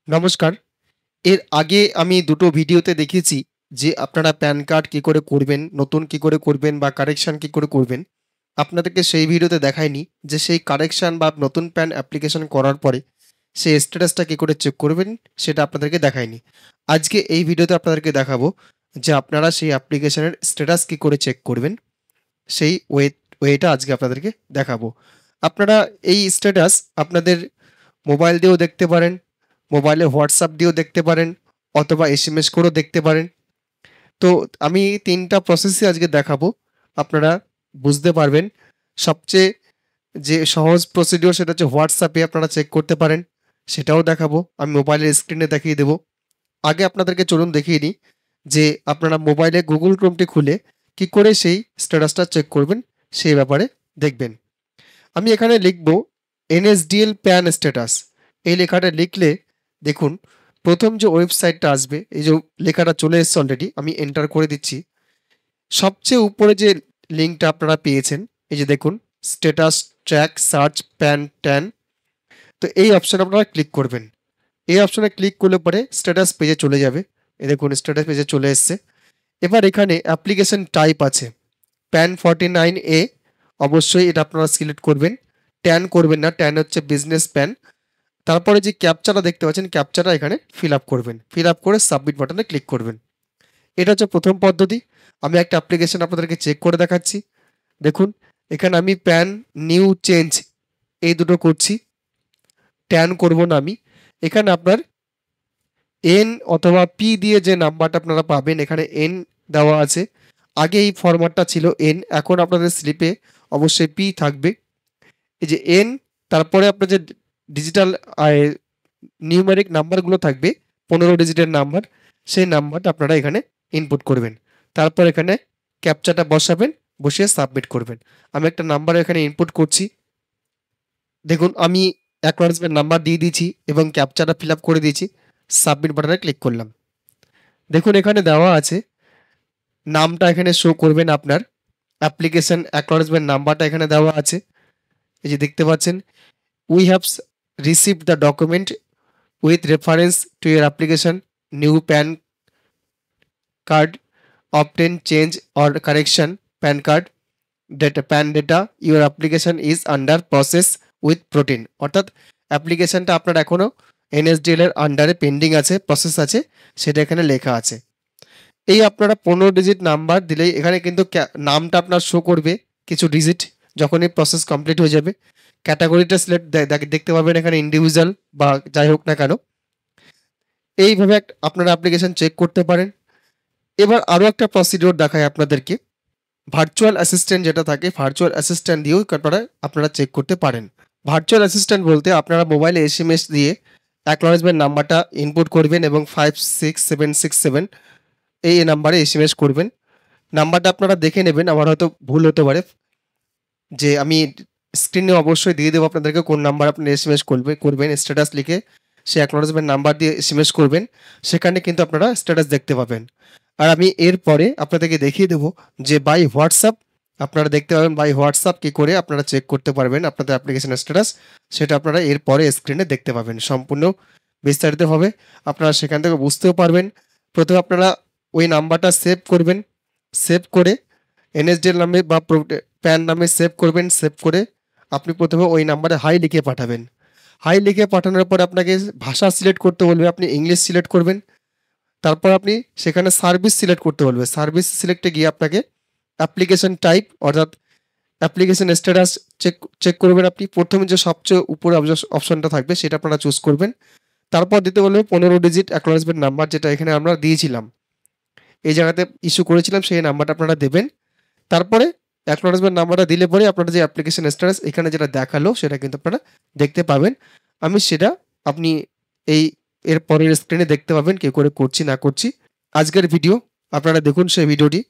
নমস্কার। এর আগে আমি দুটো ভিডিওতে দেখিয়েছি যে আপনারা প্যান কার্ড কি করে করবেন, নতুন কি করে করবেন বা কারেকশন কি করে করবেন। আপনাদেরকে সেই ভিডিওতে দেখাইনি যে সেই কারেকশন বা নতুন প্যান অ্যাপ্লিকেশন করার পরে সেই স্ট্যাটাসটা কি করে চেক করবেন সেটা আপনাদেরকে দেখাইনি। আজকে এই ভিডিওতে আপনাদেরকে দেখাবো যে আপনারা সেই অ্যাপ্লিকেশনের স্ট্যাটাস কি করে চেক করবেন। সেই ওয়েটা আজকে আপনাদেরকে দেখাবো। আপনারা এই স্ট্যাটাস আপনাদের মোবাইল দিয়েও দেখতে পারেন, মোবাইলে হোয়াটসঅ্যাপ দিয়েও দেখতে পারেন, অথবা এসএমএস করেও দেখতে পারেন। তো আমি ৩ টা প্রসেসই আজকে দেখাবো। আপনারা বুঝতে পারবেন। সবচেয়ে যে সহজ প্রসিডিওর সেটা হচ্ছে হোয়াটসঅ্যাপে আপনারা চেক করতে পারেন। সেটাও দেখাবো। আমি মোবাইলের স্ক্রিনে দেখিয়ে দেবো। আগে আপনাদেরকে চলুন দেখিয়ে নিই যে আপনারা মোবাইলে Google Chromeটি খুলে কি করে সেই স্ট্যাটাসটা চেক করবেন সেই ব্যাপারে দেখবেন। আমি এখানে লিখব NSDL প্যান স্ট্যাটাস। এই লেখাটা লিখলে দেখুন প্রথম যে ওয়েবসাইটটা আসবে, এই যে লেখাটা চলে এসছে অলরেডি, আমি এন্টার করে দিচ্ছি। সবচেয়ে উপরে যে লিঙ্কটা আপনারা পেয়েছেন, এই যে দেখুন status track search pan tan. তো এই অপশানে আপনারা ক্লিক করবেন। এই অপশানে ক্লিক করলে পরে স্ট্যাটাস পেজে চলে যাবে। এই দেখুন স্ট্যাটাস পেজে চলে এসছে। এবার এখানে অ্যাপ্লিকেশন টাইপ আছে প্যান 49A, অবশ্যই এটা আপনারা সিলেক্ট করবেন। ট্যান করবেন না, ট্যান হচ্ছে বিজনেস প্যান। তারপরে যে ক্যাপচাটা দেখতে পাচ্ছেন, ক্যাপচাটা এখানে ফিল আপ করবেন। ফিল আপ করে সাবমিট বাটনে ক্লিক করবেন। এটা হচ্ছে প্রথম পদ্ধতি। আমি একটা অ্যাপ্লিকেশন আপনাদেরকে চেক করে দেখাচ্ছি। দেখুন এখানে আমি প্যান নিউ চেঞ্জ এই দুটো করছি, ট্যান করব না আমি। এখানে আপনার এন অথবা পি দিয়ে যে নাম্বারটা আপনারা পাবেন, এখানে এন দেওয়া আছে। আগে এই ফরম্যাটটা ছিল এন, এখন আপনাদের স্লিপে অবশ্যই পি থাকবে। এই যে এন, তারপরে আপনার যে ডিজিটাল নিউমেরিক নাম্বারগুলো থাকবে, 15 ডিজিটের নাম্বার, সেই নাম্বারটা আপনারা এখানে ইনপুট করবেন। তারপর এখানে ক্যাপচাটা বসাবেন, বসিয়ে সাবমিট করবেন। আমি একটা নাম্বার এখানে ইনপুট করছি। দেখুন আমি অ্যাকনলেজমেন্ট নাম্বার দিয়ে দিয়েছি এবং ক্যাপচাটা ফিল আপ করে দিয়েছি। সাবমিট বাটনে ক্লিক করলাম। দেখুন এখানে দেওয়া আছে, নামটা এখানে শো করবেন আপনার, অ্যাপ্লিকেশন অ্যাকনলেজমেন্ট নাম্বারটা এখানে দেওয়া আছে। এই যে দেখতে পাচ্ছেন, we have received the document with reference to your application, new PAN card, obtain change or correction PAN card data, PAN data, your application is under process with protein। অর্থাৎ অ্যাপ্লিকেশনটা আপনার এখনো NSDL এর আন্ডারে পেন্ডিং আছে, process আছে, সেটা এখানে লেখা আছে। এই আপনারা 15 ডিজিট নাম্বার দিলেই এখানে কিন্তু নামটা আপনার শো করবে কিছু ডিজিট যখন এই প্রসেস কমপ্লিট হয়ে যাবে। ক্যাটাগরিটা সিলেক্ট দেখতে পাবেন এখানে ইন্ডিভিজুয়াল বা যাই হোক না কেন। এইভাবে আপনারা অ্যাপ্লিকেশন চেক করতে পারেন। এবার আরও একটা প্রসিডিওর দেখায় আপনাদেরকে। ভার্চুয়াল অ্যাসিস্ট্যান্ট যেটা থাকে, ভার্চুয়াল অ্যাসিস্ট্যান্ট দিয়েও আপনারা চেক করতে পারেন। ভার্চুয়াল অ্যাসিস্ট্যান্ট বলতে আপনারা মোবাইলে এসএমএস দিয়ে অ্যাকনলেজমেন্ট নাম্বারটা ইনপুট করবেন এবং 56767 এই নাম্বারে এসএমএস করবেন। নাম্বারটা আপনারা দেখে নেবেন, আমার হয়তো ভুল হতে পারে। যে আমি স্ক্রিনে অবশ্যই দিয়ে দেবো আপনাদেরকে কোন নাম্বার আপনি এসএমএস করবেন স্ট্যাটাস লিখে, সে অ্যাকনলেজমেন্ট নাম্বার দিয়ে এসএমএস করবেন। সেখানে কিন্তু আপনারা স্ট্যাটাস দেখতে পাবেন। আর আমি এরপরে আপনাদেরকে দেখিয়ে দেবো যে বাই হোয়াটসঅ্যাপ আপনারা দেখতে পাবেন, বাই হোয়াটসঅ্যাপ কী করে আপনারা চেক করতে পারবেন আপনাদের অ্যাপ্লিকেশনের স্ট্যাটাস, সেটা আপনারা এরপরে স্ক্রিনে দেখতে পাবেন। সম্পূর্ণ বিস্তারিতভাবে আপনারা সেখান থেকে বুঝতেও পারবেন। প্রথমে আপনারা ওই নাম্বারটা সেভ করবেন। সেভ করে NSDL নামে বা প্যান নামে সেভ করবেন। সেভ করে আপনি প্রথমে ওই নাম্বারে হাই লিখে পাঠাবেন। হাই লিখে পাঠানোর পর আপনাকে ভাষা সিলেক্ট করতে বলবে, আপনি ইংলিশ সিলেক্ট করবেন। তারপর আপনি সেখানে সার্ভিস সিলেক্ট করতে বলবে। সার্ভিস সিলেক্টে গিয়ে আপনাকে অ্যাপ্লিকেশন টাইপ অর্থাৎ অ্যাপ্লিকেশন স্ট্যাটাস চেক চেক করবেন। আপনি প্রথমে যে সবচেয়ে উপরে অপশনটা থাকবে সেটা আপনারা চুজ করবেন। তারপর দিতে বলবে 15 ডিজিট অ্যাকনলেজমেন্ট নাম্বার, যেটা এখানে আমরা দিয়েছিলাম, এই জায়গাতে ইস্যু করেছিলাম, সেই নাম্বারটা আপনারা দেবেন। তারপরে অ্যাকনলেজমেন্ট নাম্বারটা দিলে পরে আপনারা যে অ্যাপ্লিকেশন স্ট্যাটাস এখানে যেটা দেখালো সেটা কিন্তু আপনারা দেখতে পাবেন। আমি সেটা আপনি এই এর পরের স্ক্রিনে দেখতে পাবেন কি করে করছি না করছি। আজকের ভিডিও আপনারা দেখুন সেই ভিডিওটি।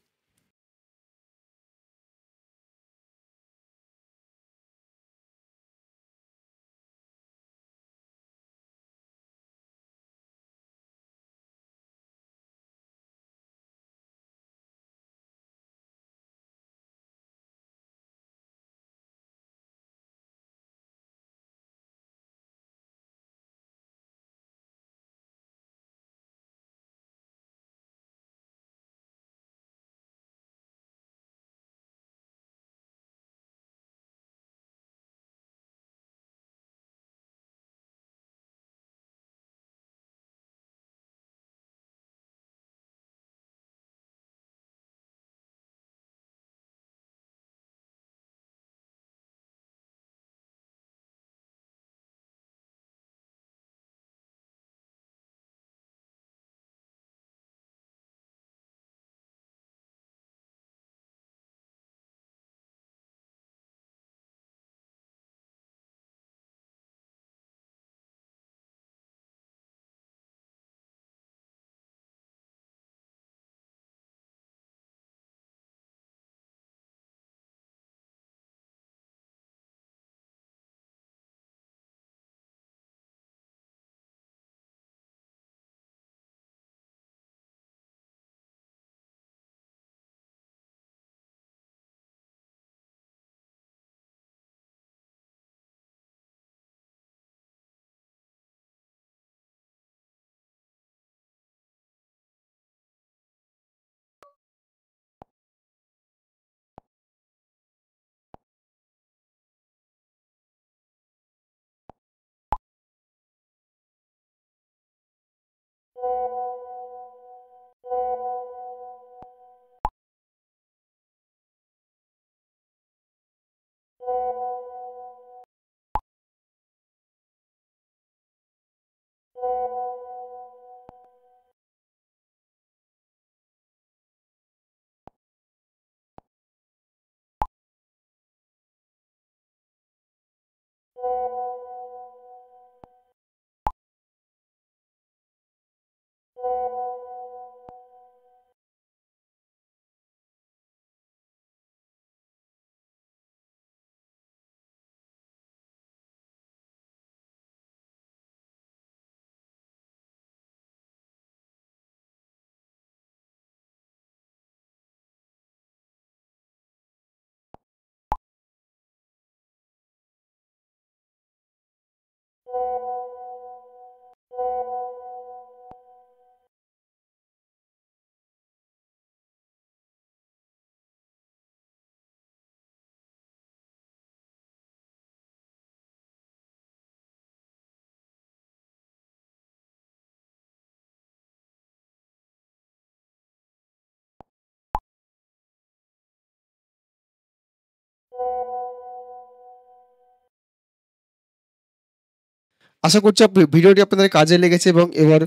আশা করছি ভিডিওটি আপনাদের কাজে লেগেছে এবং এবার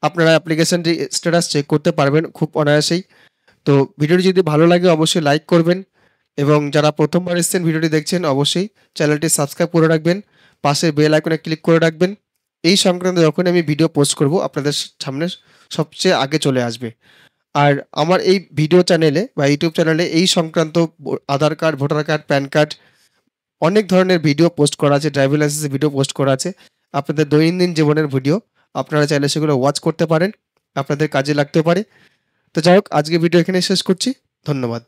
আপনারা অ্যাপ্লিকেশনটি স্ট্যাটাস চেক করতে পারবেন খুব অনায়াসেই। তো ভিডিওটি যদি ভালো লাগে অবশ্যই লাইক করবেন এবং যারা প্রথমবার এসেছেন ভিডিওটি দেখছেন অবশ্যই চ্যানেলটি সাবস্ক্রাইব করে রাখবেন, পাশের বেল আইকনে ক্লিক করে রাখবেন। এই সংক্রান্ত যখনই আমি ভিডিও পোস্ট করব আপনাদের সামনে সবচেয়ে আগে চলে আসবে। আর আমার এই ভিডিও চ্যানেলে বা ইউটিউব চ্যানেলে এই সংক্রান্ত Aadhaar card, voter card, PAN card অনেক ধরনের ভিডিও পোস্ট করা আছে, ড্রাইভিং লাইসেন্সের ভিডিও পোস্ট করা আছে। আপনাদের দৈনন্দিন জীবনের ভিডিও আপনারা চাইলে সেগুলো ওয়াচ করতে পারেন, আপনাদের কাজে লাগতে পারে। তো যাই হোক, আজকে ভিডিও এখানে শেষ করছি। ধন্যবাদ।